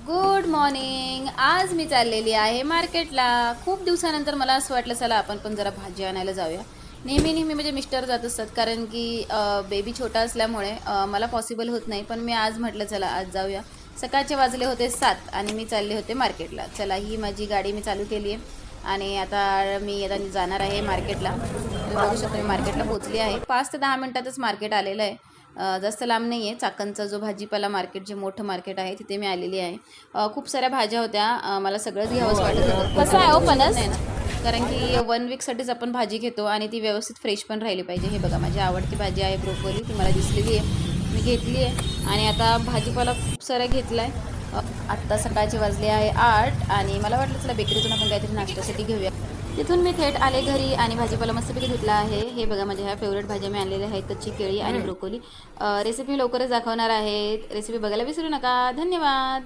Good morning. आज मी चाललेली आहे मार्केटला. खूप दिवसानंतर मला असं वाटलं चला आपण पण जरा भाजी आणायला जाऊया. नेहमी म्हणजे मिस्टर जात असतात कारण की बेबी छोटा असल्यामुळे मला पॉसिबल होत नाही. पण मी आज म्हटलं चला आज जाऊया. सकाळचे वाजले होते 7 आणि मी चालले होते मार्केटला. चला ही माझी गाडी मी चालू केली आहे आणि आता मी जाणार आहे मार्केटला. तुम्ही बघू शकता मी मार्केटला पोहोचली आहे. 5 ते 10 मिनटातच मार्केट आलेलं आहे. जास्त लांब नाही आहे. चाकणचा जो भाजीपाला मार्केट जे मोठं मार्केट आहे तिथे मी आलेली आहे. खूप साऱ्या भाज्या होत्या. मला सगळंच घ्यावंच वाटत होतं. कसं आहे हो फणस नाही ना, कारण की 1 वीकसाठीच आपण भाजी घेतो आणि ती व्यवस्थित फ्रेश पण राहिली पाहिजे. हे बघा माझी आवडती भाजी आहे ब्रोकोली. ती मला दिसलेली आहे, मी घेतली आहे आणि आता भाजीपाला खूप सारा घेतला आहे. आत्ता सकाळचे वाजले आहे 8 आणि मला वाटलं चला बेकरीतून आपण काहीतरी नाश्त्यासाठी घेऊया. तिथून मी थेट आले घरी आणि भाजीपाला मस्तपैकी घेतला आहे. हे बघा माझ्या ह्या फेवरेट भाज्या मी आणलेल्या आहेत, कच्ची केळी आणि ब्रोकोली. रेसिपी लवकरच दाखवणार आहे. रेसिपी बघायला विसरू नका. धन्यवाद.